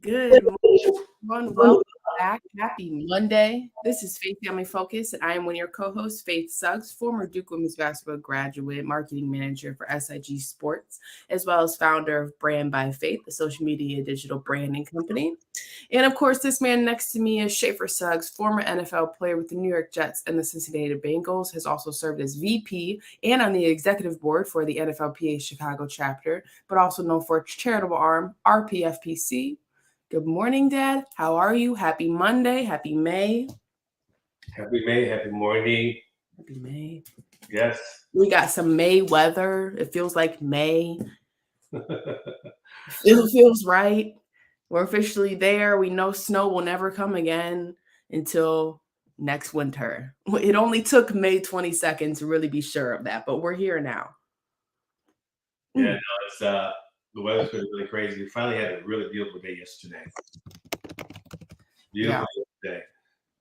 Good morning, everyone. Welcome back. Happy Monday. This is Faith Family Focus, and I am one of your co-hosts, Faith Suggs, former Duke Women's Basketball graduate, marketing manager for SIG Sports, as well as founder of Brand by Faith, a social media digital branding company. And of course, this man next to me is Schaefer Suggs, former NFL player with the New York Jets and the Cincinnati Bengals, has also served as VP and on the executive board for the NFLPA Chicago chapter, but also known for its charitable arm, RPFPC. Good morning, Dad. How are you? Happy Monday. Happy May. Happy May, happy morning. Happy May. Yes. We got some May weather. It feels like May. It feels right. We're officially there. We know snow will never come again until next winter. It only took May 22nd to really be sure of that, but we're here now. Yeah, no, it's the weather's been really crazy. We finally had a really beautiful day yesterday. Beautiful day.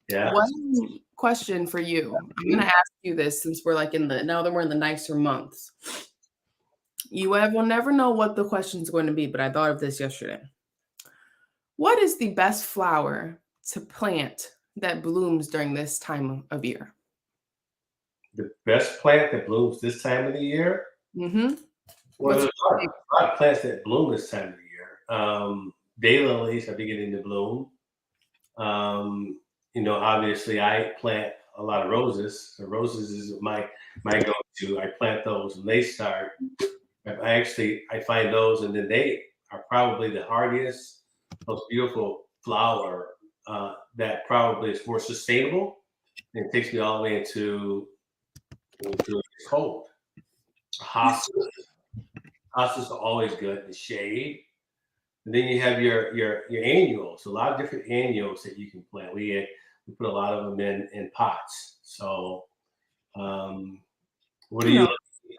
Yeah. One question for you. I'm gonna ask you this since we're like now that we're in the nicer months. You will never know what the question is going to be, but I thought of this yesterday. What is the best flower to plant that blooms during this time of year? The best plant that blooms this time of the year? Mm-hmm. Well, there's a lot of plants that bloom this time of the year. Daylilies are beginning to bloom. Obviously I plant a lot of roses. So roses is my go-to. I plant those and they start. I find those and then they are probably the hardiest, most beautiful flower that probably is more sustainable. And it takes me all the way into it's cold. Hostas. Hostas are always good. The shade. And then you have your annuals. A lot of different annuals that you can plant. We put a lot of them in pots. So, what do you?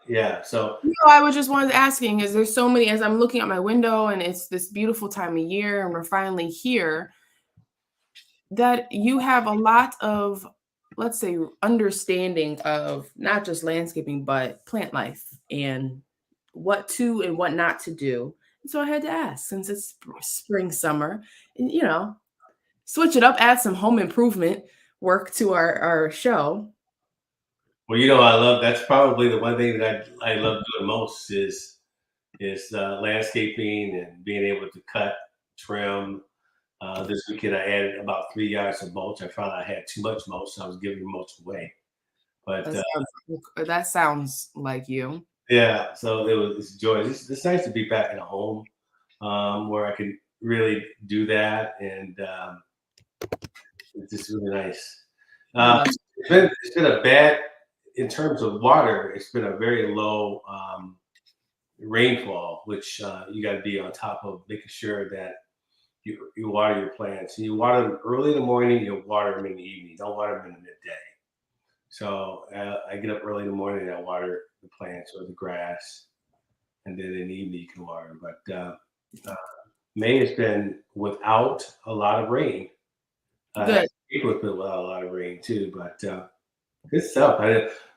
Yeah. So. I was just asking, is there's so many as I'm looking at my window and it's this beautiful time of year and we're finally here, that you have a lot of, let's say, understanding of not just landscaping, but plant life and what to and what not to do. And so I had to ask, since it's spring, summer, and switch it up, add some home improvement work to our show. Well, that's probably the one thing that I love doing most is landscaping and being able to cut, trim. This weekend I added about 3 yards of mulch. I found I had too much mulch, so I was giving mulch away. But that sounds like you. Yeah, so it's joyous. It's nice to be back in a home where I can really do that, and it's just really nice. It's been a bad in terms of water. It's been a very low rainfall, which you got to be on top of making sure that you water your plants. And you water them early in the morning. You water them in the evening. Don't water them in the midday. So I get up early in the morning and I water the plants or the grass, and then in the evening you can water. But May has been without a lot of rain. Good. April has been without a lot of rain too, but good stuff.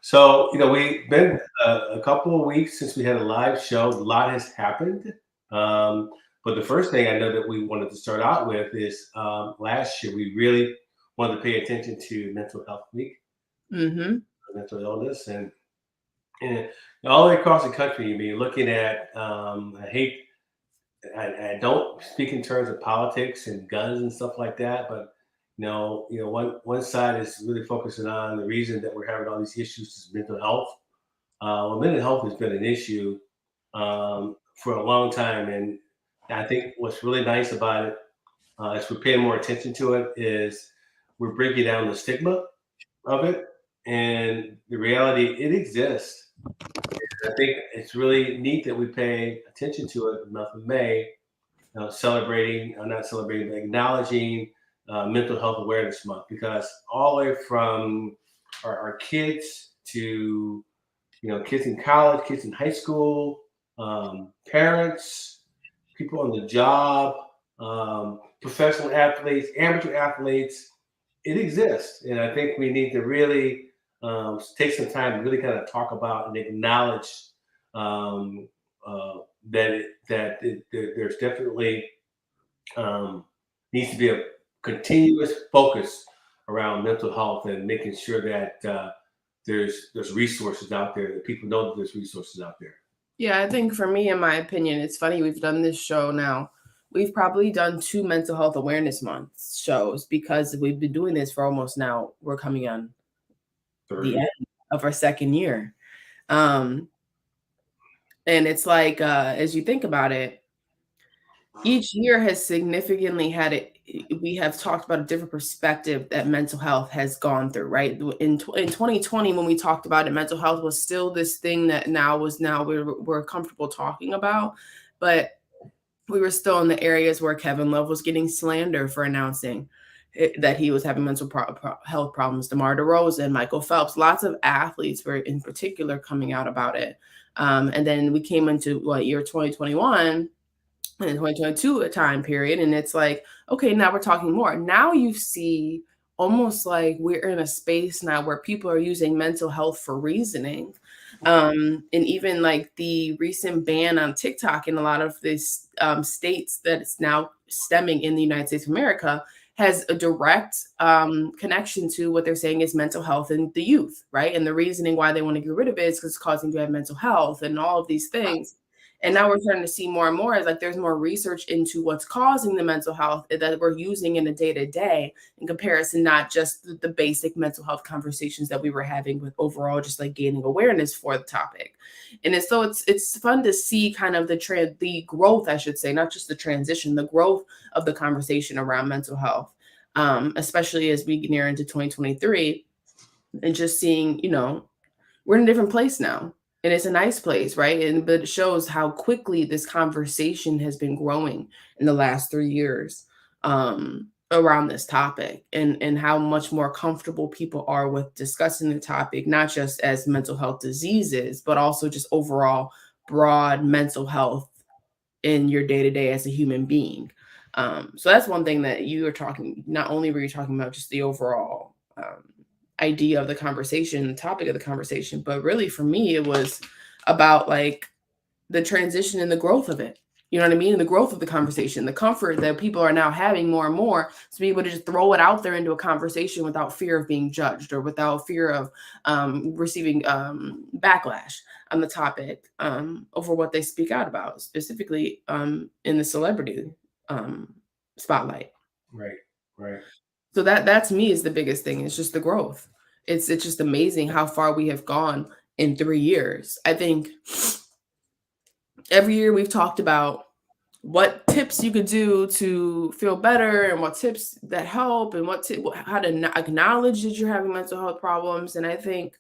So we've been a couple of weeks since we had a live show. A lot has happened. But the first thing I know that we wanted to start out with is last year we really wanted to pay attention to Mental Health Week. Mm-hmm. Mental illness and all the way across the country. I mean, looking at I don't speak in terms of politics and guns and stuff like that, but one side is really focusing on the reason that we're having all these issues is mental health. Well, mental health has been an issue for a long time, and I think what's really nice about it, as we're paying more attention to it, is we're breaking down the stigma of it. And the reality, it exists. And I think it's really neat that we pay attention to it in the month of May, not celebrating, but acknowledging Mental Health Awareness Month, because all the way from our kids to, kids in college, kids in high school, parents, people on the job, professional athletes, amateur athletes, it exists. And I think we need to really take some time to really kind of talk about and acknowledge that there's definitely needs to be a continuous focus around mental health and making sure that there's resources out there, that people know that there's resources out there. Yeah, I think for me, in my opinion, it's funny we've done this show now. We've probably done 2 mental health awareness month shows because we've been doing this for almost now. We're coming on the 30. end of our second year. Um, and it's like, as you think about it, each year has significantly had it. We have talked about a different perspective that mental health has gone through, right? In 2020, when we talked about it, mental health was still this thing that now we're comfortable talking about, but we were still in the areas where Kevin Love was getting slander for announcing that he was having mental health problems. DeMar DeRozan, Michael Phelps, lots of athletes were in particular coming out about it. And then we came into year 2021 and 2022 a time period, and it's like, okay, now we're talking more. Now you see almost like we're in a space now where people are using mental health for reasoning. And even like the recent ban on TikTok in a lot of these states that it's now stemming in the United States of America has a direct connection to what they're saying is mental health in the youth, right? And the reasoning why they want to get rid of it is because it's causing you to have mental health and all of these things. And now we're starting to see more and more is like there's more research into what's causing the mental health that we're using in a day to day in comparison, not just the basic mental health conversations that we were having with overall just like gaining awareness for the topic. And it's fun to see kind of the growth, I should say, not just the transition, the growth of the conversation around mental health, especially as we near into 2023 and just seeing, we're in a different place now. And it's a nice place, right? But it shows how quickly this conversation has been growing in the last 3 years around this topic and how much more comfortable people are with discussing the topic, not just as mental health diseases, but also just overall broad mental health in your day-to-day as a human being. So that's one thing that you were talking, not only were you talking about just the overall idea of the conversation, the topic of the conversation, but really for me, it was about like the transition and the growth of it. You know what I mean? And the growth of the conversation, the comfort that people are now having more and more to be able to just throw it out there into a conversation without fear of being judged or without fear of receiving backlash on the topic over what they speak out about, specifically in the celebrity spotlight. Right, right. So that to me is the biggest thing. It's just the growth. It's just amazing how far we have gone in 3 years. I think every year we've talked about what tips you could do to feel better and what tips that help and how to acknowledge that you're having mental health problems. And I think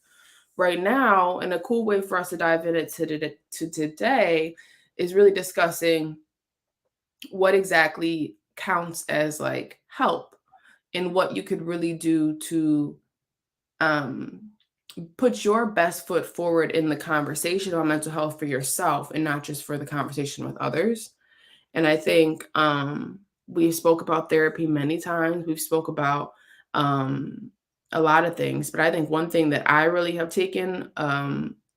right now, and a cool way for us to dive into to today is really discussing what exactly counts as like help and what you could really do to um, put your best foot forward in the conversation on mental health for yourself and not just for the conversation with others. And I think we spoke about therapy many times. We've spoke about a lot of things, but I think one thing that I really have taken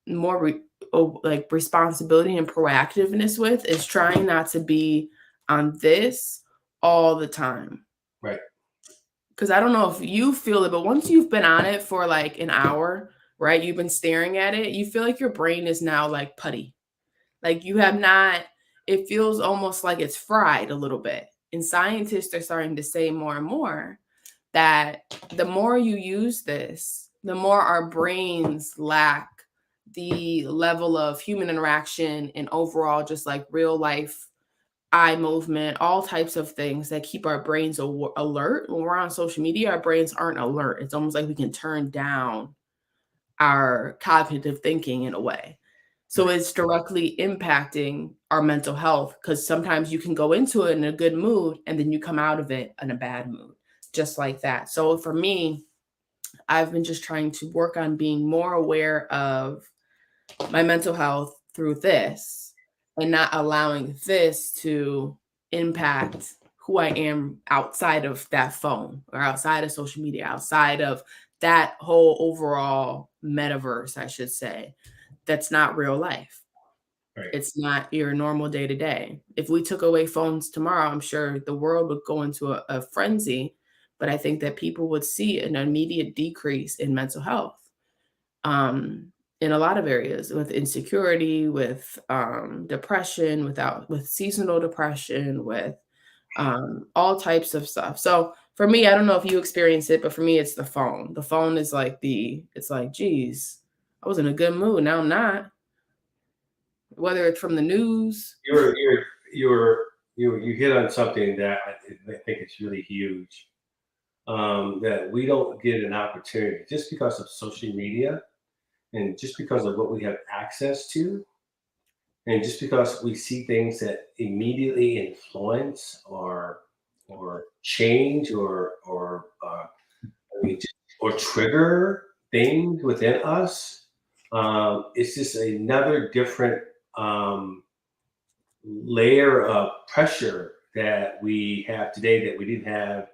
more like responsibility and proactiveness with is trying not to be on this all the time. Right. Because I don't know if you feel it, but once you've been on it for like an hour, right? You've been staring at it, you feel like your brain is now like putty. Like you have not, it feels almost like it's fried a little bit. And scientists are starting to say more and more that the more you use this, the more our brains lack the level of human interaction and overall just like real life eye movement, all types of things that keep our brains alert. When we're on social media, our brains aren't alert. It's almost like we can turn down our cognitive thinking in a way. So it's directly impacting our mental health because sometimes you can go into it in a good mood and then you come out of it in a bad mood, just like that. So for me, I've been just trying to work on being more aware of my mental health through this and not allowing this to impact who I am outside of that phone or outside of social media, outside of that whole overall metaverse, I should say, that's not real life. Right. It's not your normal day to day. If we took away phones tomorrow, I'm sure the world would go into a frenzy, but I think that people would see an immediate decrease in mental health, um, in a lot of areas with insecurity, with depression, with seasonal depression, with all types of stuff. So for me, I don't know if you experience it, but for me, it's the phone. The phone is like it's like, geez, I was in a good mood. Now I'm not. Whether it's from the news, You're you're you're you hit on something that I think is really huge. That we don't get an opportunity just because of social media and just because of what we have access to, and just because we see things that immediately influence or change I mean, or trigger things within us. It's just another different um, layer of pressure that we have today that we didn't have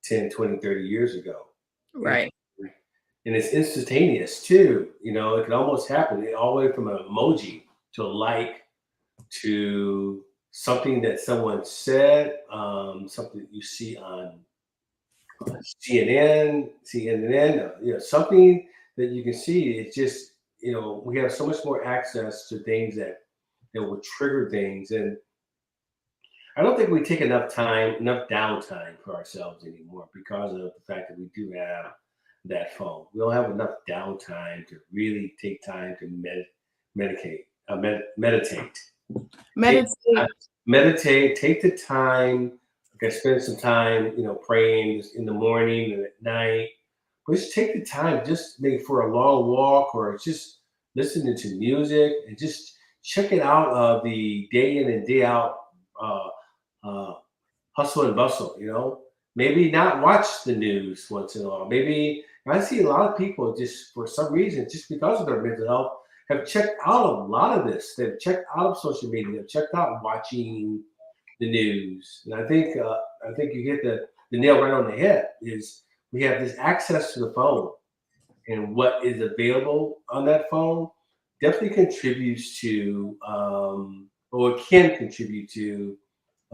10, 20, 30 years ago. And, right? and it's instantaneous too. It can almost happen all the way from an emoji to a like to something that someone said, something that you see on CNN, something that you can see. It's just, we have so much more access to things that will trigger things. And I don't think we take enough downtime for ourselves anymore because of the fact that we do have that phone. We don't have enough downtime to really take time to meditate. Take the time, Meditate. meditate. Take the time. Okay, spend some time, praying in the morning and at night. But just take the time, just maybe for a long walk or just listening to music and just check it out of the day in and day out uh, uh, hustle and bustle. Maybe not watch the news once in a while. Maybe I see a lot of people just for some reason, just because of their mental health, have checked out a lot of this. They've checked out of social media. They've checked out watching the news. And I think you hit the nail right on the head. Is we have this access to the phone, and what is available on that phone definitely contributes to, or it can contribute to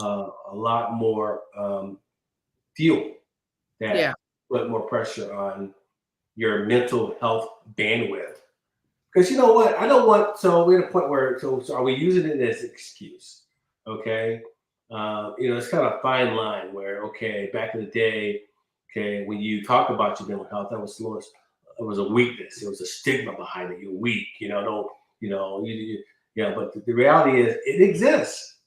a lot more fuel that Yeah. put more pressure on your mental health bandwidth. Because you know what? I don't want. So we're at a point where. So are we using it as an excuse? Okay. It's kind of a fine line where, okay, back in the day, okay, when you talk about your mental health, that it was a weakness. It was a stigma behind it. You're weak. Don't. But the reality is, it exists.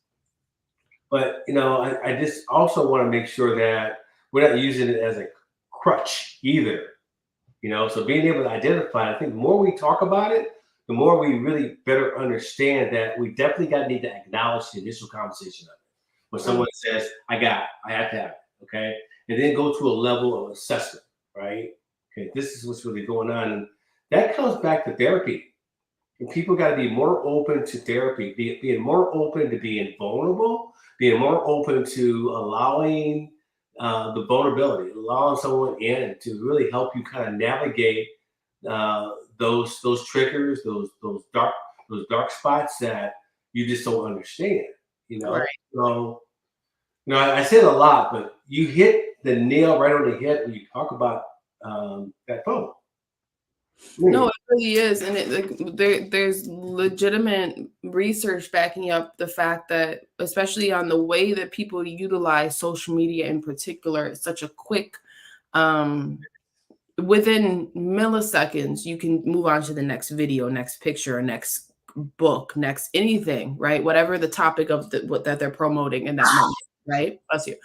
But I just also want to make sure that we're not using it as a crutch either. So being able to identify, I think the more we talk about it, the more we really better understand that we definitely got to need to acknowledge the initial conversation of it. When Mm. someone says, I have to have it, okay? And then go to a level of assessment, right? Okay, this is what's really going on. And that comes back to therapy. And people got to be more open to therapy, being more open to being vulnerable, being more open to allowing the vulnerability, allowing someone in to really help you kind of navigate those triggers, those dark spots that you just don't understand. You know, Right. so I say it a lot, but you hit the nail right on the head when you talk about that phone. No, Mm, it really is, and there's legitimate research backing up the fact that, especially on the way that people utilize social media in particular, it's such a quick, um, within milliseconds, you can move on to the next video, next picture, next book, next anything, right? Whatever the topic of what that they're promoting in that moment, right? Bless you.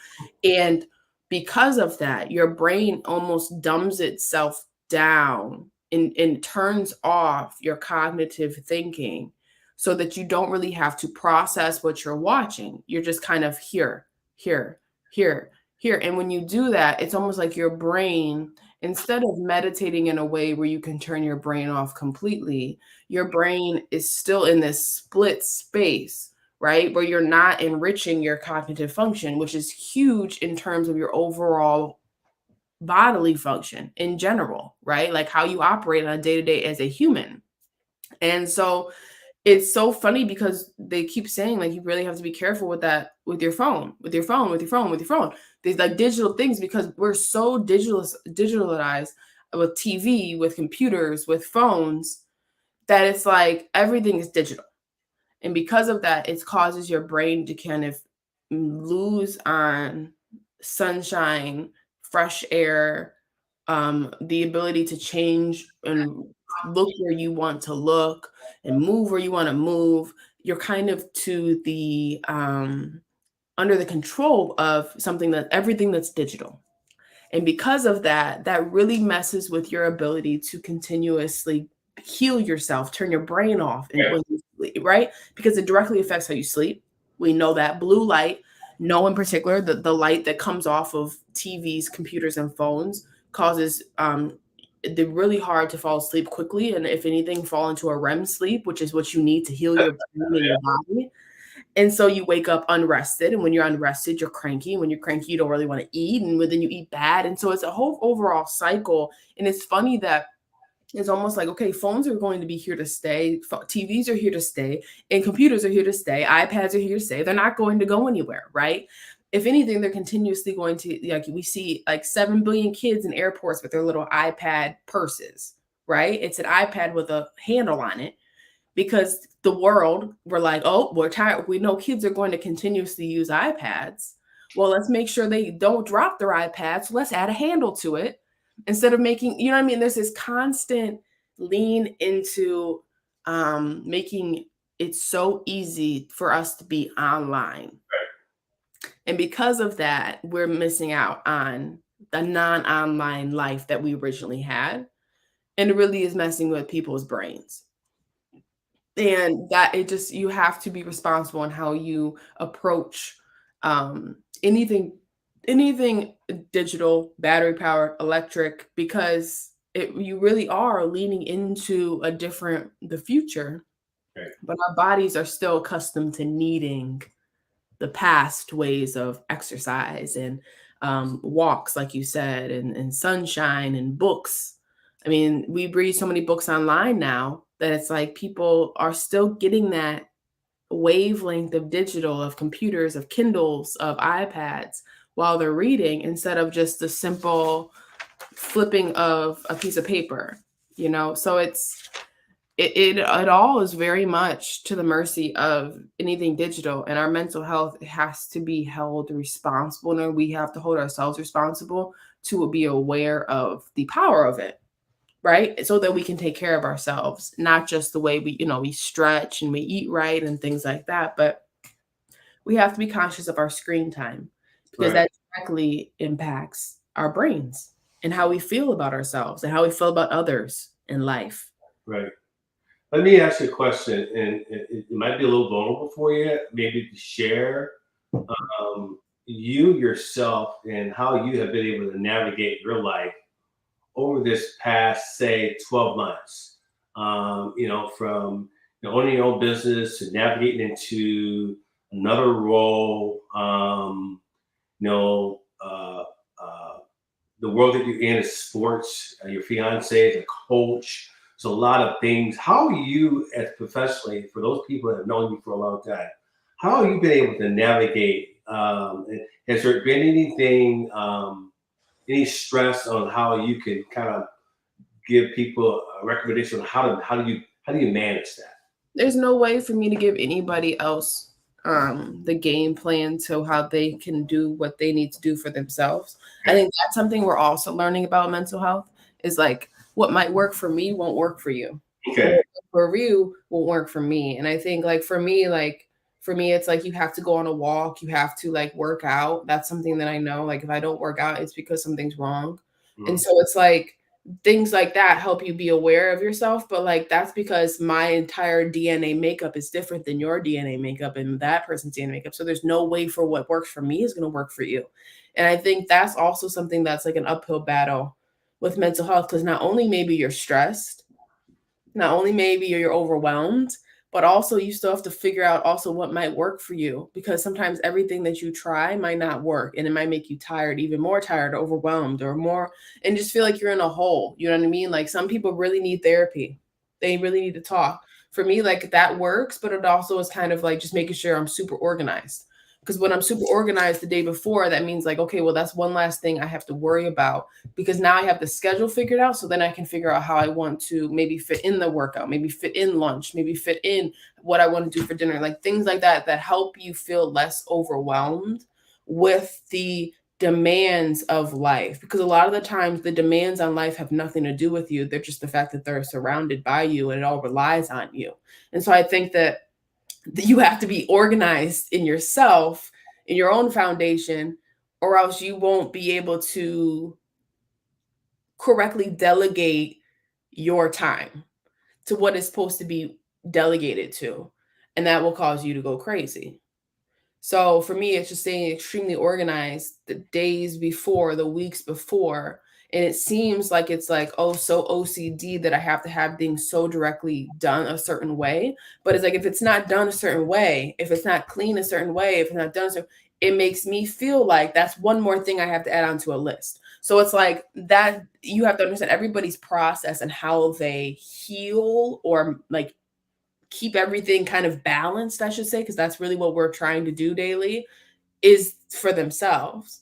And because of that, your brain almost dumbs itself down and turns off your cognitive thinking so that you don't really have to process what you're watching. You're just kind of here, here, here, here. And when you do that, it's almost like your brain, instead of meditating in a way where you can turn your brain off completely, your brain is still in this split space, right? Where you're not enriching your cognitive function, which is huge in terms of your overall bodily function in general, right? Like how you operate on a day to day as a human. And so it's so funny because they keep saying like you really have to be careful with that, with your phone, with your phone, with your phone, with your phone. These like digital things, because we're so digitalized with TV, with computers, with phones, that it's like everything is digital. And because of that, it causes your brain to kind of lose on sunshine, fresh air, the ability to change and look where you want to look and move where you want to move. You're kind of to the under the control of something, that everything that's digital. And because of that, that really messes with your ability to continuously heal yourself, turn your brain off, and when you sleep, right? Because it directly affects how you sleep. We know that blue light, no in particular, the light that comes off of TVs, computers, and phones causes the really hard to fall asleep quickly. And if anything, fall into a REM sleep, which is what you need to heal your brain and your body. And so you wake up unrested, and when you're unrested, you're cranky. When you're cranky, you don't really want to eat, and then you eat bad. And so it's a whole overall cycle. And it's funny that it's almost like, okay, phones are going to be here to stay, TVs are here to stay, and computers are here to stay, iPads are here to stay. They're not going to go anywhere, right? If anything, they're continuously going to, like, we see like 7 billion kids in airports with their little iPad purses, right? It's an iPad with a handle on it, because the world, we're like, oh, we're tired. We know kids are going to continuously use iPads. Well, let's make sure they don't drop their iPads. So let's add a handle to it instead of making, you know what I mean? There's this constant lean into making it so easy for us to be online. And because of that, we're missing out on the non-online life that we originally had. And it really is messing with people's brains. And that it just, you have to be responsible in how you approach anything, digital, battery powered, electric, because you really are leaning into a different the future. Right. But our bodies are still accustomed to needing the past ways of exercise and walks, like you said, and sunshine and books. I mean, we read so many books online now that it's like people are still getting that wavelength of digital, of computers, of Kindles, of iPads while they're reading, instead of just the simple flipping of a piece of paper, you know? So it all is very much to the mercy of anything digital, and our mental health has to be held responsible, and we have to hold ourselves responsible to be aware of the power of it, right? So that we can take care of ourselves, not just the way we, we stretch and we eat right and things like that, but we have to be conscious of our screen time, because Right. that directly impacts our brains and how we feel about ourselves and how we feel about others in life. Right. Let me ask you a question, and it might be a little vulnerable for you, maybe to share you yourself and how you have been able to navigate your life over this past, say, 12 months. From owning your own business to navigating into another role, you know, uh, uh, the world that you're in is sports, your fiance is a coach. So a lot of things. How you, as professionally, for those people that have known you for a long time, how have you been able to navigate? Has there been anything, any stress on how you can kind of give people a recommendation on how do you manage that? There's no way for me to give anybody else the game plan to how they can do what they need to do for themselves. I Okay. think that's something we're also learning about mental health, is like what might work for me won't work for you. And Okay. what works for you won't work for me. And I think like for me, it's like you have to go on a walk, you have to like work out. That's something that I know. Like if I don't work out, it's because something's wrong. And Mhm. so it's like things like that help you be aware of yourself, but like that's because my entire DNA makeup is different than your DNA makeup and that person's DNA makeup, so there's no way for what works for me is going to work for you. And I think that's also something that's like an uphill battle with mental health, because not only maybe you're stressed, not only maybe you're overwhelmed, but also you still have to figure out also what might work for you, because sometimes everything that you try might not work, and it might make you tired, even more tired, overwhelmed, or more, and just feel like you're in a hole. You know what I mean? Like some people really need therapy. They really need to talk. for me, like that works, but it also is kind of like just making sure I'm super organized. Because when I'm super organized the day before, that means like, okay, well, that's one last thing I have to worry about because now I have the schedule figured out. So then I can figure out how I want to maybe fit in the workout, maybe fit in lunch, maybe fit in what I want to do for dinner, like things like that that help you feel less overwhelmed with the demands of life. Because a lot of the times the demands on life have nothing to do with you. They're just the fact that they're surrounded by you and it all relies on you. And so I think that you have to be organized in yourself, in your own foundation, or else you won't be able to correctly delegate your time to what is supposed to be delegated to. And that will cause you to go crazy. So for me, it's just staying extremely organized the days before, the weeks before. And it seems like it's like, oh, so OCD that I have to have things so directly done a certain way. But it's like, if it's not done a certain way, if it's not clean a certain way, if it's not done, so it makes me feel like that's one more thing I have to add onto a list. So it's like that you have to understand everybody's process and how they heal or like keep everything kind of balanced, I should say, because that's really what we're trying to do daily is for themselves.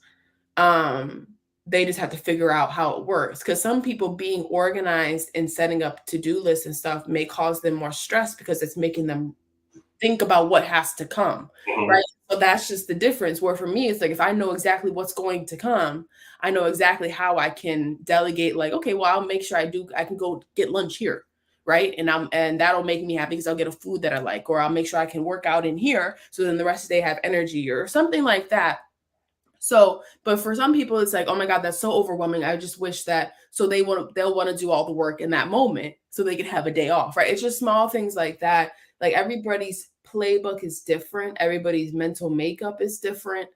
Um, they just have to figure out how it works. Because some people being organized and setting up to-do lists and stuff may cause them more stress because it's making them think about what has to come, Mhm. right? So that's just the difference. Where for me, it's like if I know exactly what's going to come, I know exactly how I can delegate. Like, okay, well, I'll make sure I can go get lunch here, right? And that'll make me happy because I'll get a food that I like, or I'll make sure I can work out in here, so then the rest of the day I have energy or something like that. So, but for some people, it's like, oh my God, that's so overwhelming. I just wish that so they'll want to do all the work in that moment so they can have a day off, right? It's just small things like that. Like everybody's playbook is different, everybody's mental makeup is different.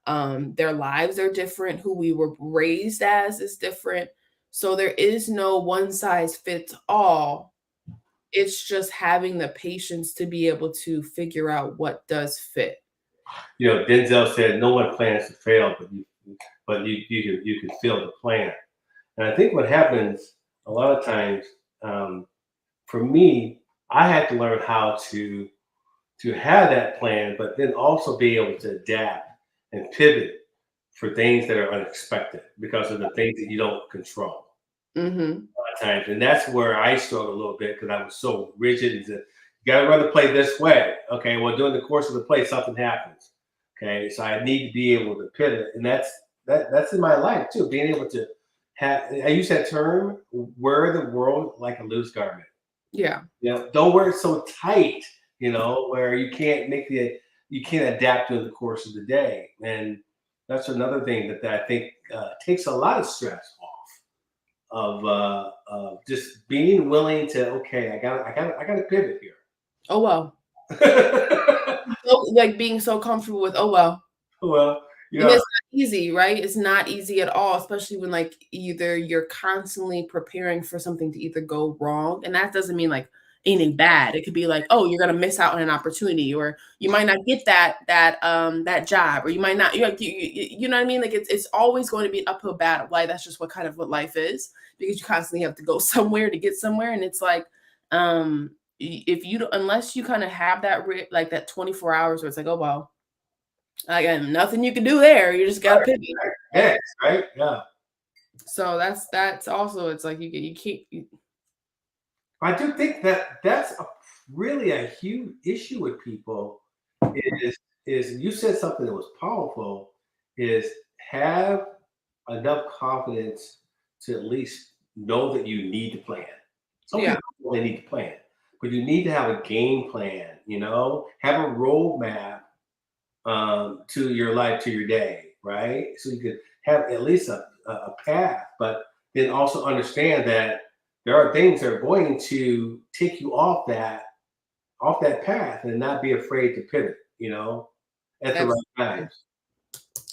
Their lives are different, who we were raised as is different. So there is no one size fits all. It's just having the patience to be able to figure out what does fit. You know, Denzel said, "No one plans to fail, but you can feel the plan." And I think what happens a lot of times, for me, I had to learn how to have that plan, but then also be able to adapt and pivot for things that are unexpected because of the things that you don't control Hmm. a lot of times. And that's where I struggled a little bit because I was so rigid and said, you got to run the play this way. Okay, well, during the course of the play, something happens. Okay, so I need to be able to pivot, and that's in my life too. Being able to have, I use that term, wear the world like a loose garment. Yeah. You know, don't wear it so tight, you know, where you can't adapt during the course of the day. And that's another thing that I think takes a lot of stress off of just being willing to, okay, I got to pivot here. Oh well. So, like being so comfortable with, oh well. Well, And yeah, it's not easy, right? It's not easy at all, especially when like either you're constantly preparing for something to either go wrong. And that doesn't mean like anything bad. It could be like, oh, you're gonna miss out on an opportunity, or you might not get that job, or you might not, you know what I mean? Like it's always going to be an uphill battle. Like that's just what life is, because you constantly have to go somewhere to get somewhere. And it's like, if you don't, unless you kind of have that like that 24 hours where it's like, oh well, I got nothing you can do there. You just got to right, pivot, right, right? yes, right, yeah. So that's also it's like you can't. I do think that that's really a huge issue with people is you said something that was powerful is have enough confidence to at least know that you need to plan. Some Yeah, people they need to plan, but you need to have a game plan. You know, have a roadmap to your life, to your day, right? So you could have at least a path, but then also understand that there are things that are going to take you off that path and not be afraid to pivot, you know, at the right absolutely, times.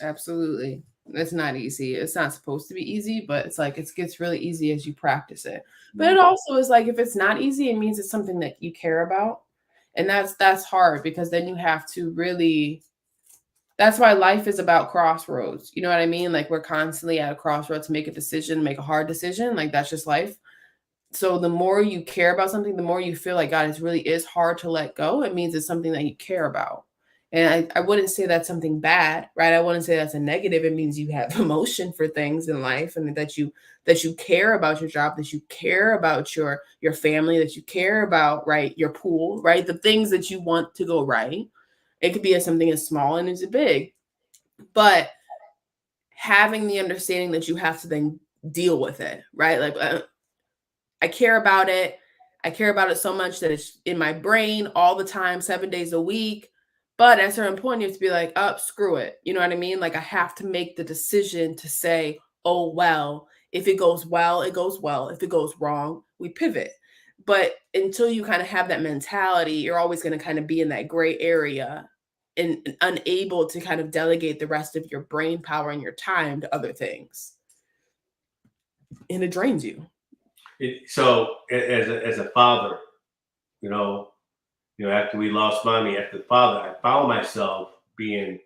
absolutely. It's not easy. It's not supposed to be easy, but it's like it gets really easy as you practice it. But Mhm. it also is like if it's not easy, it means it's something that you care about, and that's hard because then you have to really. That's why life is about crossroads. You know what I mean? Like we're constantly at a crossroads to make a decision, make a hard decision. Like that's just life. So the more you care about something, the more you feel like, God, it really is hard to let go. It means it's something that you care about. And I wouldn't say that's something bad, right? I wouldn't say that's a negative. It means you have emotion for things in life, and that you care about your job, that you care about your family, that you care about, right, your pool, right? The things that you want to go right. It could be as something as small and as big. But having the understanding that you have to then deal with it, right? Like, I care about it. I care about it so much that it's in my brain all the time, 7 days a week. But at a certain point, you have to be like, oh, screw it. You know what I mean? Like, I have to make the decision to say, oh, well, if it goes well, it goes well. If it goes wrong, we pivot. But until you kind of have that mentality, you're always going to kind of be in that gray area and unable to kind of delegate the rest of your brain power and your time to other things. And it drains you. So as a father, you know, after we lost mommy, after the father, I found myself being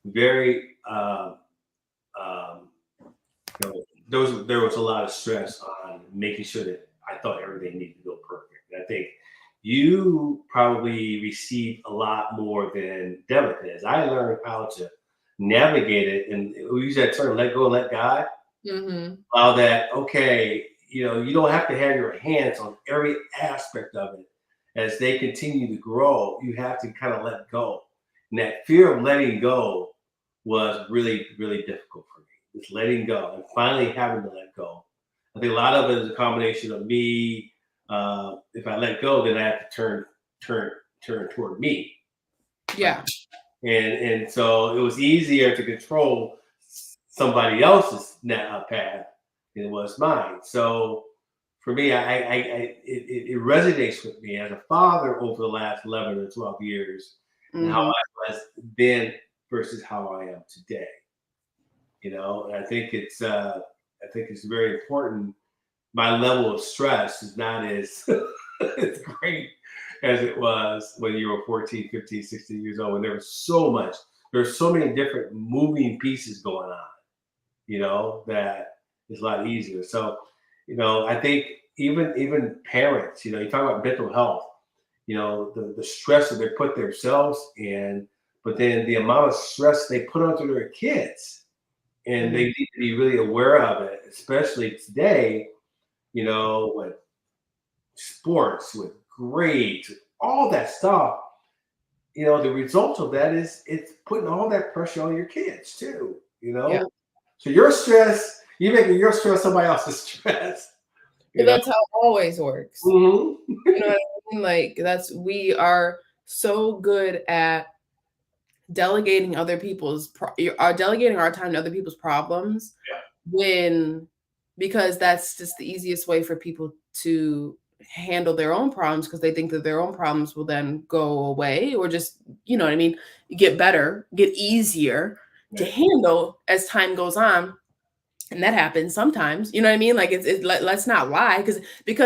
very, um, there was a lot of stress on making sure that I thought everything needed to go perfect. And I think you probably received a lot more than Devin has. I learned how to navigate it, and we use that term, let go and let God. Mm-hmm. How that, okay, you don't have to have your hands on every aspect of it as they continue to grow. You have to kind of let go. And that fear of letting go was really, really difficult for me. Just letting go and finally having to let go. I think a lot of it is a combination of me. If I let go, then I have to turn toward me. Yeah. And so it was easier to control somebody else's path than it was mine. So for me, it resonates with me as a father over the last 11 or 12 years, and how Mm-hmm. I was then versus how I am today. And I think it's very important. My level of stress is not as as great as it was when you were 14, 15, 16 years old, when there's so many different moving pieces going on, that is a lot easier. So, I think even parents, you talk about mental health, the stress that they put themselves in, but then the amount of stress they put onto their kids, and they Mm-hmm. need to be really aware of it, especially today, with sports, with grades, all that stuff. The result of that is it's putting all that pressure on your kids too. Yeah. So your stress, you making your stress somebody else's stress. But You know. that's how it always works. Mm-hmm. You know what I mean? Like, we are so good at delegating delegating our time to other people's problems, Yeah. when because that's just the easiest way for people to handle their own problems, because they think that their own problems will then go away, or just, you know what I mean, get better, get easier to Yeah. handle as time goes on. And that happens sometimes, you know what I mean? Like, let's not lie, because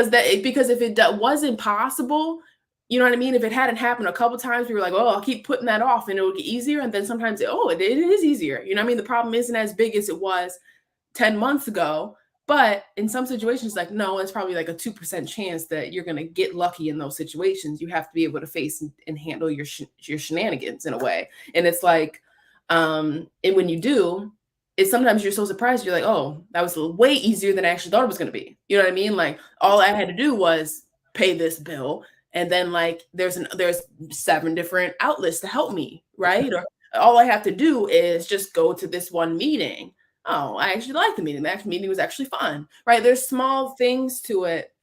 if it wasn't possible, you know what I mean? If it hadn't happened a couple times, we were like, oh, I'll keep putting that off and it'll get easier. And then sometimes, it is easier. You know what I mean? The problem isn't as big as it was 10 months ago. But in some situations, like, no, it's probably like a 2% chance that you're going to get lucky in those situations. You have to be able to face and handle your shenanigans in a way. And it's like, and when you do, it's sometimes you're so surprised. You're like, oh, that was way easier than I actually thought it was going to be. You know what I mean? Like, all I had to do was pay this bill. And then, like, there's 7 different outlets to help me, right? Or all I have to do is just go to this one meeting. Oh, I actually liked the meeting. The actual meeting was actually fun, right? There's small things to it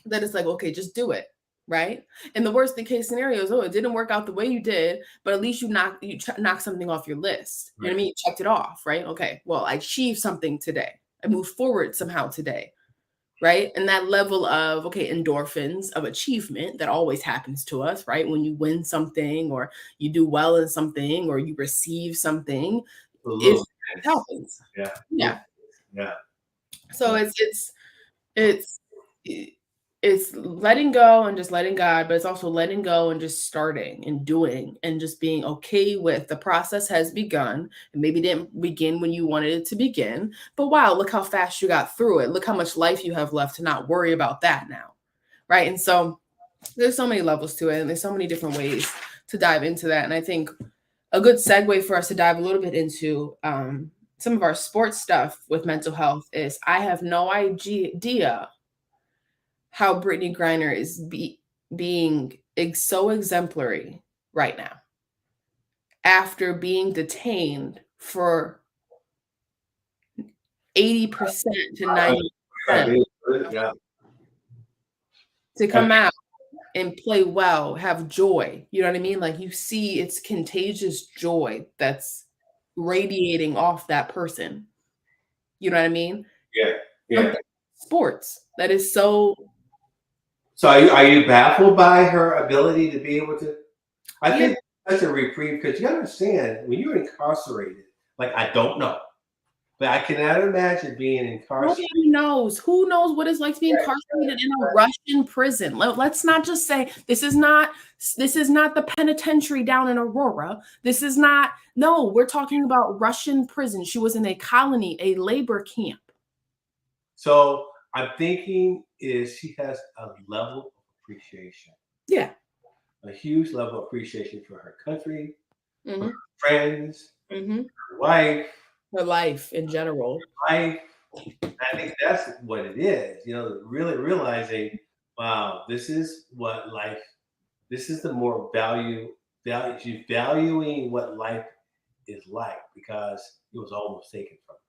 that it's like, okay, just do it, right? And the worst case scenario is, oh, it didn't work out the way you did, but at least you knocked something off your list. You know what I mean? You checked it off, right? Okay, well, I achieved something today. I moved forward somehow today, right? And that level of, okay, endorphins of achievement that always happens to us, right? When you win something, or you do well in something, or you receive something, A it little bit. happens. Yeah. Yeah. Yeah. So it's letting go and just letting God, but it's also letting go and just starting and doing and just being okay with the process has begun. And maybe didn't begin when you wanted it to begin, but wow, look how fast you got through it. Look how much life you have left to not worry about that now. Right. And so there's so many levels to it, and there's so many different ways to dive into that. And I think a good segue for us to dive a little bit into some of our sports stuff with mental health is I have no idea how Brittany Griner is being so exemplary right now after being detained for 80% to 90% Yeah. to come out and play well, have joy. You know what I mean? Like you see it's contagious joy that's radiating off that person. You know what I mean? Yeah. Yeah. Sports that is so. So are you baffled by her ability to be able to? I Yeah. think that's a reprieve because you understand when you're incarcerated. Like I don't know, but I cannot imagine being incarcerated. Nobody knows. Who knows what it's like to be incarcerated in a Russian prison? Let's not just say this is not the penitentiary down in Aurora. This is not. No, we're talking about Russian prison. She was in a colony, a labor camp. So I'm thinking is she has a level of appreciation. Yeah. A huge level of appreciation for her country, Mm-hmm. for her friends, Mm-hmm. her wife, her life in general. I think that's what it is. You know, really realizing, wow, this is what life. This is the more she's valuing what life is like because it was almost taken from her.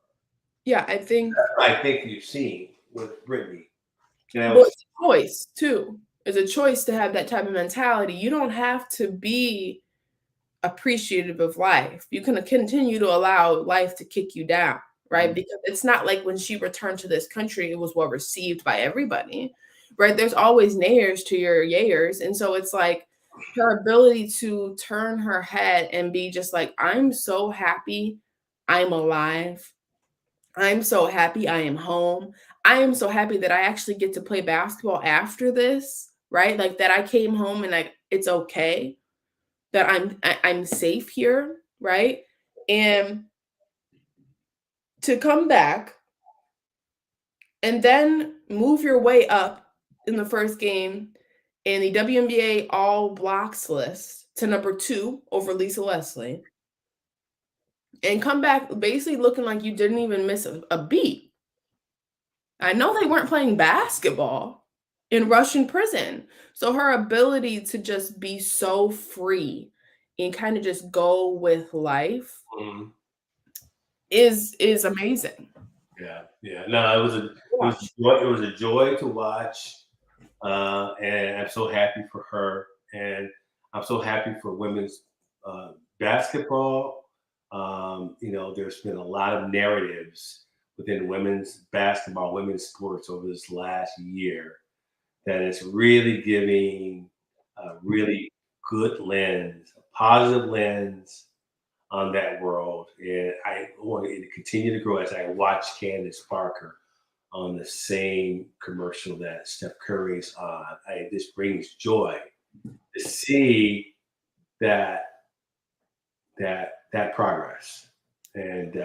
Yeah, I think. That's what I think you've seen with Brittany. You know, Well, it's a choice too. It's a choice to have that type of mentality. You don't have to be appreciative of life. You can continue to allow life to kick you down, right? Mhm. Because it's not like when she returned to this country, it was well received by everybody, right? There's always nayers to your yayers. And so it's like her ability to turn her head and be just like, I'm so happy I'm alive. I'm so happy I am home. I am so happy that I actually get to play basketball after this, right? Like that I came home and like it's okay that I'm safe here, right? And to come back and then move your way up in the first game in the WNBA all blocks list to number 2 over Lisa Leslie and come back basically looking like you didn't even miss a beat. I know they weren't playing basketball in Russian prison. So her ability to just be so free and kind of just go with life Mhm. is amazing. Yeah. No, it was a joy to watch, and I'm so happy for her, and I'm so happy for women's basketball. You know, there's been a lot of narratives within women's basketball, women's sports over this last year that is really giving a really good lens, a positive lens on that world. And I want it to continue to grow as I watch Candace Parker on the same commercial that Steph Curry's on. This brings joy to see that that progress. And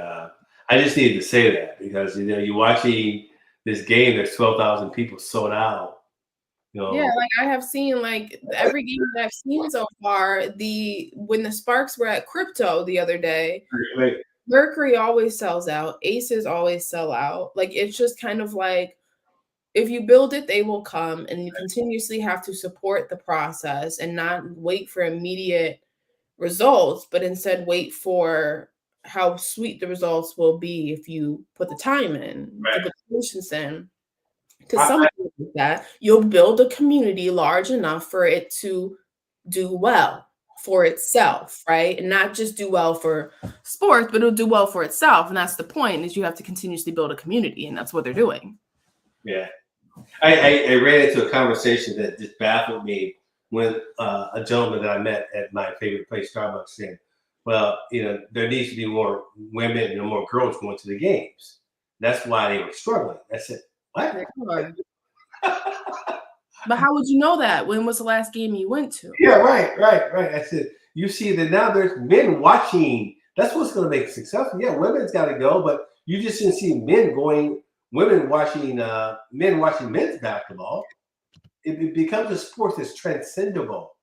I just needed to say that because you know you're watching this game. There's 12,000 people sold out. You Yeah, know, like I have seen like every game that I've seen so far, when the Sparks were at Crypto the other day, like, Mercury always sells out, Aces always sell out. Like it's just kind of like if you build it, they will come, and you continuously have to support the process and not wait for immediate results, but instead wait for how sweet the results will be if you put the time in, if you put the patience in. Because I, something like that, you'll build a community large enough for it to do well for itself, right? And not just do well for sports, but it'll do well for itself. And that's the point, is you have to continuously build a community, and that's what they're doing. yeah. I ran into a conversation that just baffled me when a gentleman that I met at my favorite place, Starbucks, said, "Well, you know, there needs to be more women and more girls going to the games. That's why they were struggling." I said, "What?" They are. But how would you know that? When was the last game you went to? Yeah, right. I said, you see that now there's men watching. That's what's going to make it successful. Yeah, women's got to go, but you just didn't see men watching men's basketball. It becomes a sport that's transcendable,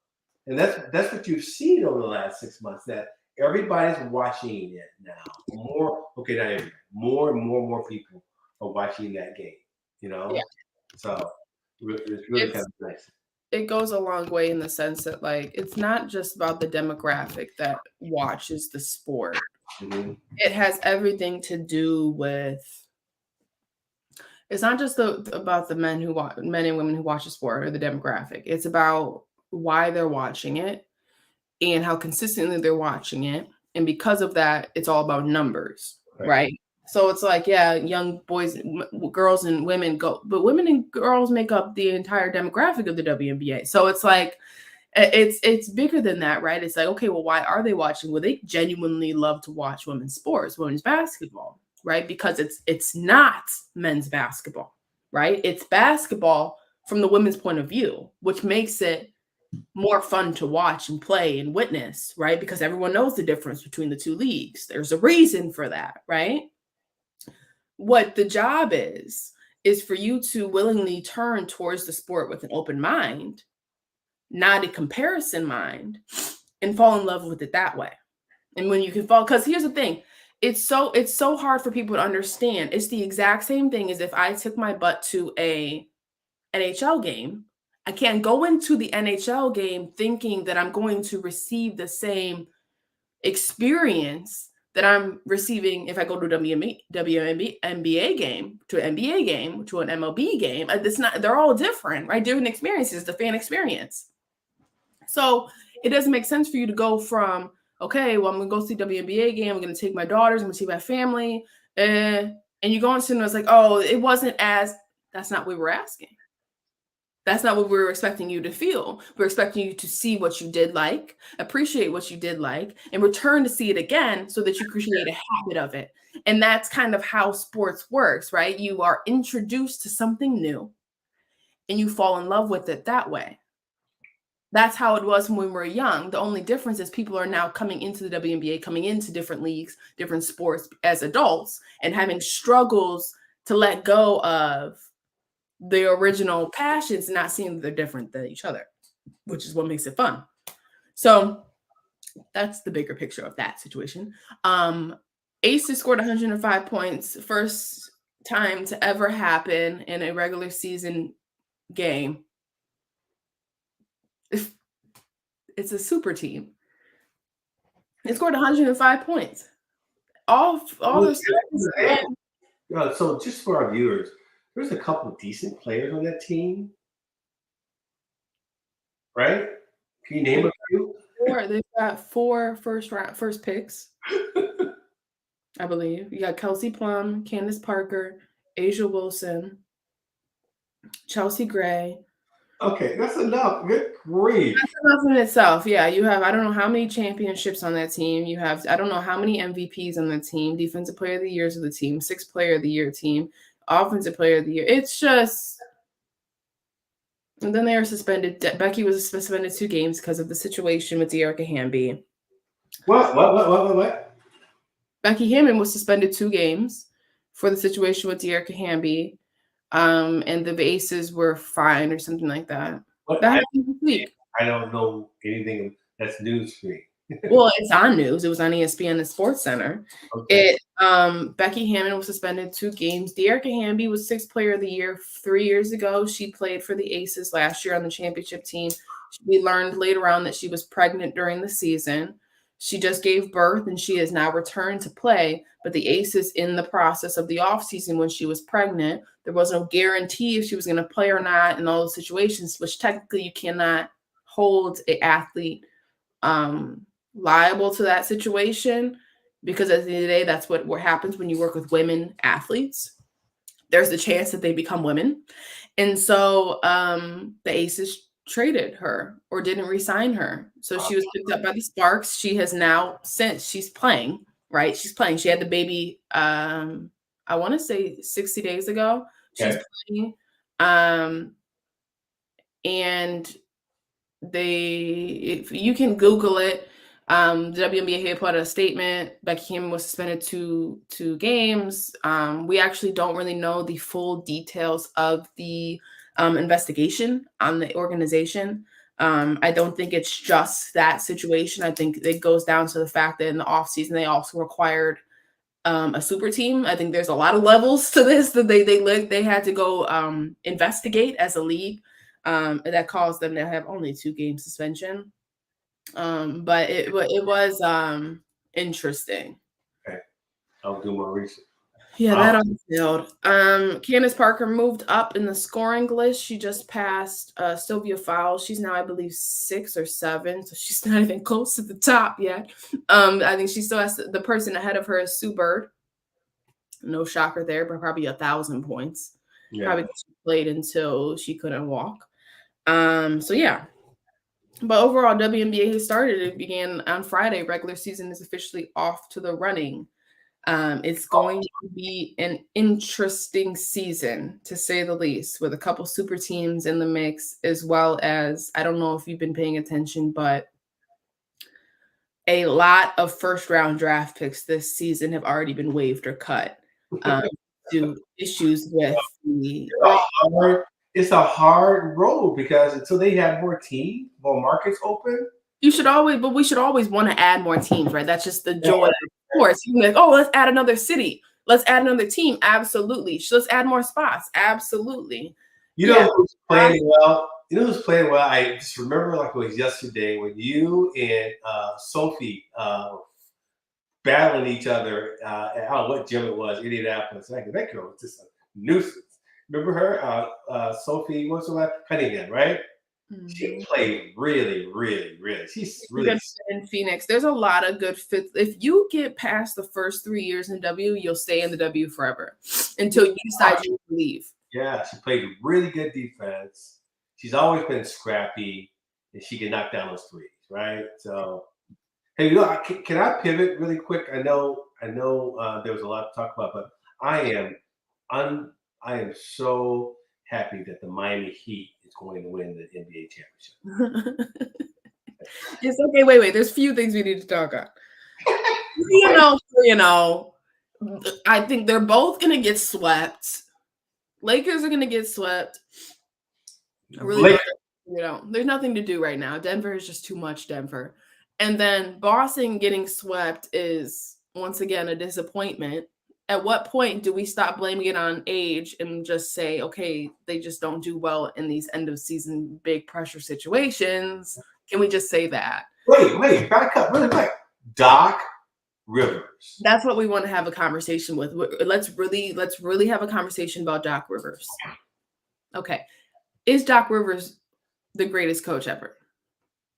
and that's what you've seen over the last 6 months. That everybody's watching it now. Not everybody. More people are watching that game. You Yeah. know, so it's really kind of nice. It goes a long way in the sense that, like, it's not just about the demographic that watches the sport. Mm-hmm. It has everything to do with. It's not just about the men and women who watch the sport or the demographic. It's about why they're watching it and how consistently they're watching it. And because of that, it's all about numbers, right? So it's like, yeah, young boys, girls, and women go, but women and girls make up the entire demographic of the WNBA. So it's like, it's bigger than that, right? It's like, okay, well, why are they watching? Well, they genuinely love to watch women's sports, women's basketball, right? Because it's not men's basketball, right? It's basketball from the women's point of view, which makes it more fun to watch and play and witness, right? Because everyone knows the difference between the two leagues. There's a reason for that, right? What the job is for you to willingly turn towards the sport with an open mind, not a comparison mind, and fall in love with it that way. And when you can fall, because here's the thing, it's so hard for people to understand. It's the exact same thing as if I took my butt to a NHL game. I can't go into the NHL game thinking that I'm going to receive the same experience that I'm receiving if I go to a WNBA game, to an NBA game, to an MLB game. It's not, they're all different, right? Different experiences, the fan experience. So it doesn't make sense for you to go from, okay, well, I'm going to go see WNBA game. I'm going to take my daughters. I'm going to see my family. And you go into it, and it's like, oh, it wasn't as, that's not what we were asking. That's not what we were expecting you to feel. We're expecting you to see what you did like, appreciate what you did like, and return to see it again so that you create a habit of it. And that's kind of how sports works, right? You are introduced to something new and you fall in love with it that way. That's how it was when we were young. The only difference is people are now coming into the WNBA, coming into different leagues, different sports as adults, and having struggles to let go of the original passions and not seeing that they're different than each other, which is what makes it fun. So that's the bigger picture of that situation. Aces scored 105 points, first time to ever happen in a regular season game. It's a super team. It scored 105 points. All those. So just for our viewers, there's a couple of decent players on that team, right? Can you name a few? They've got 4 first picks, I believe. You got Kelsey Plum, Candace Parker, Asia Wilson, Chelsea Gray. Okay, that's enough. Good grief. That's enough in itself. Yeah, you have, I don't know how many championships on that team. You have, I don't know how many MVPs on the team, defensive player of the years of the team, 6th player of the year team, offensive player of the year. It's just, and then they were suspended. Becky was suspended 2 games because of the situation with Dearica Hamby. What? Becky Hammon was suspended 2 games for the situation with Dearica Hamby. And the Aces were fined or something like that. That happened this week. I don't know anything that's news for me. Well, it's on news. It was on ESPN, the Sports Center. Okay. Becky Hammon was suspended 2 games. Dearica Hamby was 6th player of the year 3 years ago. She played for the Aces last year on the championship team. We learned later on that she was pregnant during the season. She just gave birth and she has now returned to play. But the Aces, in the process of the offseason when she was pregnant, there was no guarantee if she was going to play or not in all those situations, which technically you cannot hold an athlete liable to that situation, because at the end of the day, that's what happens when you work with women athletes. There's the chance that they become women. And so the Aces traded her or didn't re-sign her. So she was picked up by the Sparks. She has now, since she's playing, right? She's playing. She had the baby, I want to say 60 days ago. She's playing. and if you can Google it, the WNBA had put out a statement. Becky Hammon was suspended two games. We actually don't really know the full details of the investigation on the organization. I don't think it's just that situation. I think it goes down to the fact that in the offseason, they also required a super team. I think there's a lot of levels to this that they had to go investigate as a league. That caused them to have only 2-game suspension. But it was interesting. Okay, I'll do more research. Yeah, that all failed. Candace Parker moved up in the scoring list. She just passed Sylvia Fowles. She's now, I believe, 6 or 7, so she's not even close to the top yet. I think she still has the person ahead of her is Sue Bird. No shocker there, but probably 1,000 points. Yeah. Probably she played until she couldn't walk. So yeah. But overall, WNBA has started. It began on Friday. Regular season is officially off to the running. It's going to be an interesting season, to say the least, with a couple super teams in the mix, as well as, I don't know if you've been paying attention, but a lot of first-round draft picks this season have already been waived or cut due to issues with the... It's a hard road because until they have more teams, more markets open. We should always want to add more teams, right? That's just the joy of sports. You can be like, oh, let's add another city. Let's add another team. Absolutely. Let's add more spots. Absolutely. You know who's playing well? You know who's playing well? I just remember like it was yesterday when you and Sophie battling each other. I don't know what gym it was, Indianapolis. That girl was just a nuisance. Remember her? Sophie, what's her name? Cunningham, right? Mm-hmm. She played really, really, really. She's really good in Phoenix. There's a lot of good fits. If you get past the first 3 years in W, you'll stay in the W forever until you decide you leave. Yeah, she played really good defense. She's always been scrappy, and she can knock down those threes, right? So, hey, can I pivot really quick? I know there was a lot to talk about, but I am so happy that the Miami Heat is going to win the NBA championship. It's okay. Wait. There's a few things we need to talk about. I think they're both going to get swept. Lakers are going to get swept. There's nothing to do right now. Denver is just too much Denver. And then Boston getting swept is, once again, a disappointment. At what point do we stop blaming it on age and just say, okay, they just don't do well in these end of season big pressure situations? Can we just say that? Wait, back up really quick. Doc Rivers. That's what we want to have a conversation with. Let's really have a conversation about Doc Rivers. Okay. Is Doc Rivers the greatest coach ever?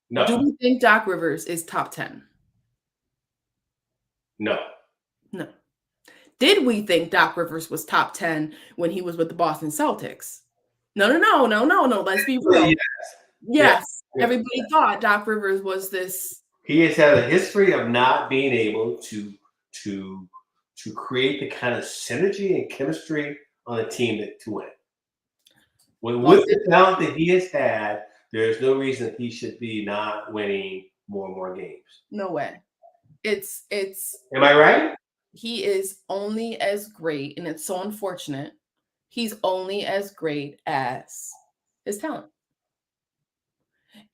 No. Do we think Doc Rivers is top 10? No. Did we think Doc Rivers was top 10 when he was with the Boston Celtics? No. Let's be real. Yes. Everybody thought Doc Rivers was this. He has had a history of not being able to create the kind of synergy and chemistry on a team to win. With the talent that he has had, there's no reason he should be not winning more and more games. No way. It's. Am I right? He is only as great, and it's so unfortunate. He's only as great as his talent.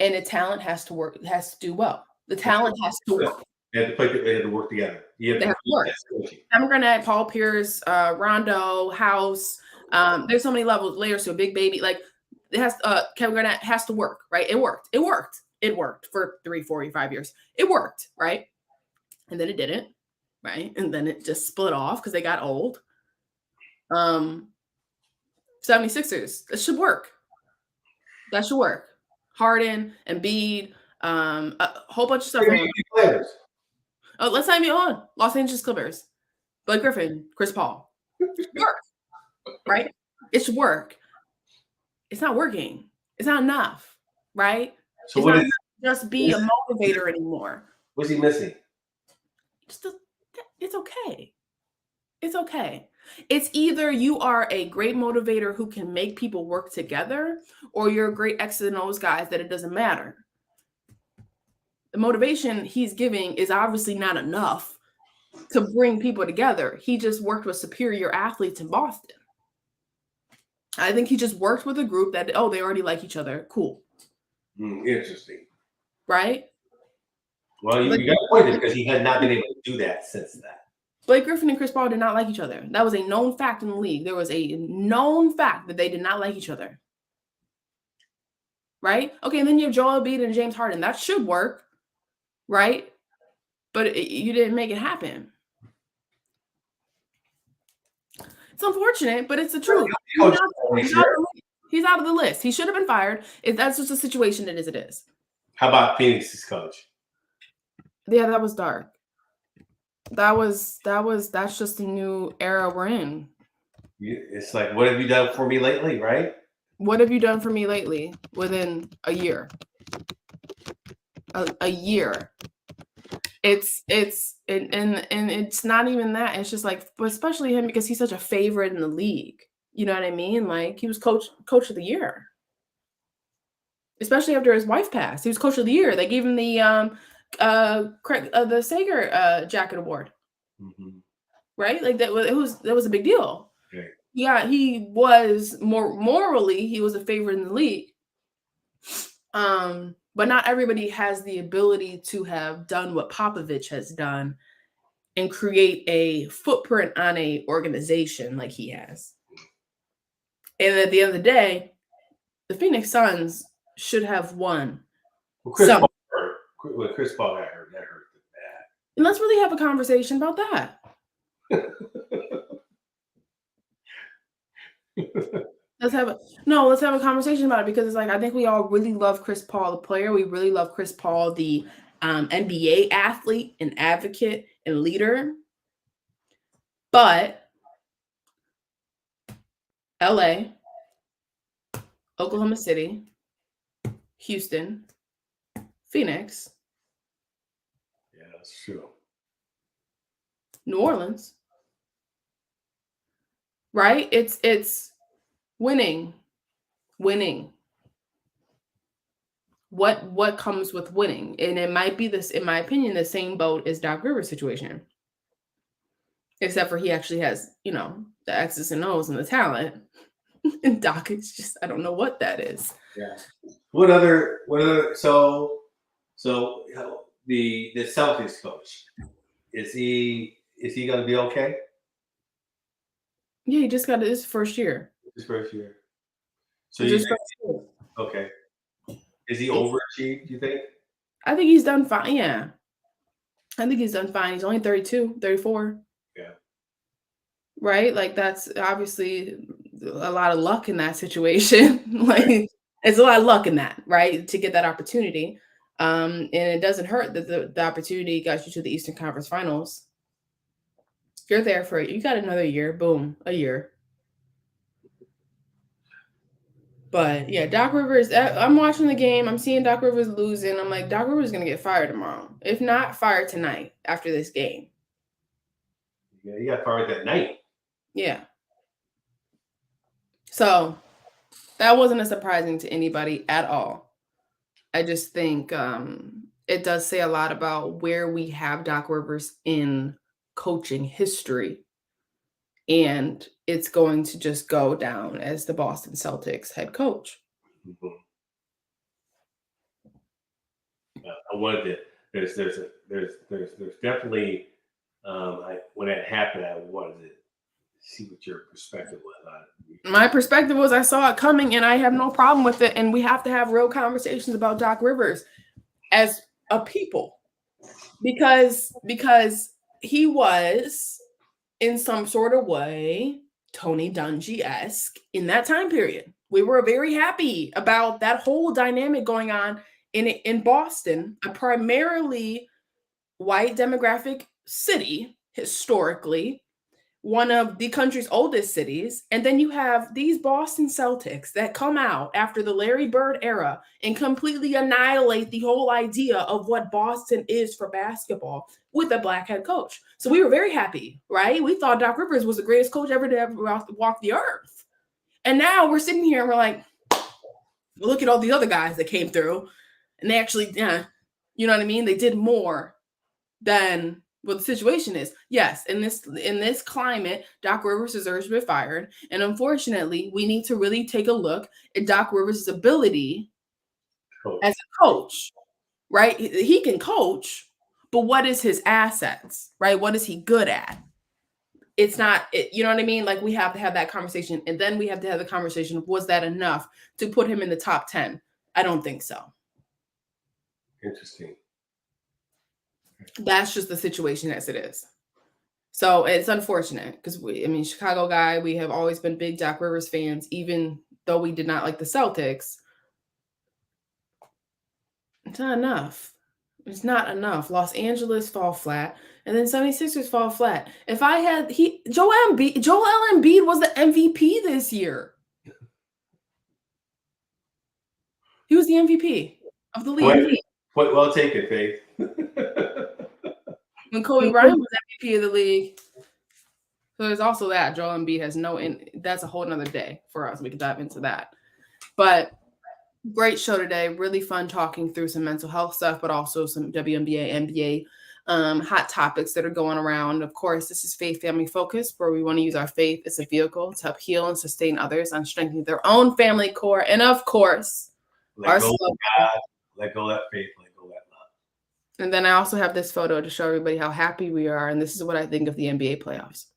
And the talent has to do well. The talent has to work. They had to work together. They have to work. Kevin Garnett, Paul Pierce, Rondo, House. There's so many layers to a big baby. Like Kevin Garnett has to work, right? It worked. It worked for 3, 4, 5 years. It worked, right? And then it didn't. Right. And then it just split off because they got old. 76ers. That should work. Harden, Embiid, a whole bunch of stuff. Oh, let's not even on. Los Angeles Clippers. Blake Griffin, Chris Paul. It should work. Right? It should work. It's not working. It's not enough. Right? So it's not just be a motivator anymore. What's he missing? It's okay. It's either you are a great motivator who can make people work together, or you're a great X's and O's guys that it doesn't matter. The motivation he's giving is obviously not enough to bring people together. He just worked with superior athletes in Boston. I think he just worked with a group that, oh, they already like each other. Cool. Interesting. Right? Well, you got a point because he had not been able to do that since that. Blake Griffin and Chris Paul did not like each other. That was a known fact in the league. There was a known fact that they did not like each other. Right? Okay, and then you have Joel Embiid and James Harden. That should work. Right? But you didn't make it happen. It's unfortunate, but it's the truth. He's out of the list. He should have been fired. If that's just a situation, it is. How about Phoenix's coach? Yeah, that was dark. That's just a new era we're in. It's like, what have you done for me lately, right? What have you done for me lately within a year? A year. It's not even that. It's just like, but especially him because he's such a favorite in the league. You know what I mean? Like he was coach of the year. Especially after his wife passed. He was coach of the year. They gave him the Sager jacket award. Mm-hmm. Right? Like that was a big deal. Okay. Yeah, he was morally, he was a favorite in the league. But not everybody has the ability to have done what Popovich has done and create a footprint on a organization like he has. And at the end of the day, the Phoenix Suns should have won. Well, Chris Paul got hurt, that hurt bad. And let's really have a conversation about that. Let's have a conversation about it because it's like I think we all really love Chris Paul, the player. We really love Chris Paul, the NBA athlete and advocate and leader. But LA, Oklahoma City, Houston, Phoenix. Yeah, that's true. New Orleans. Right? It's winning. What comes with winning? And it might be this, in my opinion, the same boat as Doc Rivers' situation. Except for he actually has, the X's and O's and the talent. And Doc is just, I don't know what that is. Yeah. What other so the Celtics coach, is he gonna be okay? Yeah, he just got his first year. His first year. So okay. Is he overachieved, you think? I think he's done fine. Yeah. I think he's done fine. He's only 32, 34. Yeah. Right? Like that's obviously a lot of luck in that situation. Like it's a lot of luck in that, right? To get that opportunity. And it doesn't hurt that the opportunity got you to the Eastern Conference Finals. You're there you got another year. Boom, a year. But yeah, Doc Rivers, I'm watching the game. I'm seeing Doc Rivers losing. I'm like, Doc Rivers is going to get fired tomorrow. If not, fired tonight after this game. Yeah, he got fired that night. Yeah. So that wasn't as surprising to anybody at all. I just think it does say a lot about where we have Doc Rivers in coaching history. And it's going to just go down as the Boston Celtics head coach. Mm-hmm. I wanted to. There's definitely when that happened, I wanted to see what your perspective was on it. My perspective was I saw it coming, and I have no problem with it. And we have to have real conversations about Doc Rivers as a people, because he was, in some sort of way, Tony Dungy-esque in that time period. We were very happy about that whole dynamic going on in Boston, a primarily white demographic city historically, one of the country's oldest cities. And then you have these Boston Celtics that come out after the Larry Bird era and completely annihilate the whole idea of what Boston is for basketball with a black head coach. So we were very happy, right? We thought Doc Rivers was the greatest coach ever to ever walk the earth. And now we're sitting here and we're like, well, look at all the other guys that came through. And they actually, you know what I mean? They did more than what the situation is. Yes, in this climate, Doc Rivers deserves to be fired. And unfortunately, we need to really take a look at Doc Rivers' ability as a coach, right? He can coach, but what is his assets, right? What is he good at? It's not, you know what I mean? Like, we have to have that conversation. And then we have to have the conversation of, was that enough to put him in the top 10? I don't think so. Interesting. That's just the situation as it is. So it's unfortunate because Chicago guy, we have always been big Doc Rivers fans, even though we did not like the Celtics. It's not enough. It's not enough. Los Angeles fall flat, and then 76ers fall flat. If I had Joel Embiid was the MVP this year. He was the MVP of the league. Well taken, Faith. When Kobe Bryant was MVP of the league. So there's also that. Joel Embiid has that's a whole nother day for us. We could dive into that. But great show today. Really fun talking through some mental health stuff, but also some WNBA, NBA hot topics that are going around. Of course, this is Faith Family Focus, where we want to use our faith as a vehicle to help heal and sustain others on strengthening their own family core. And of course, let go of God, let go of faith, let go of love. And then I also have this photo to show everybody how happy we are. And this is what I think of the NBA playoffs.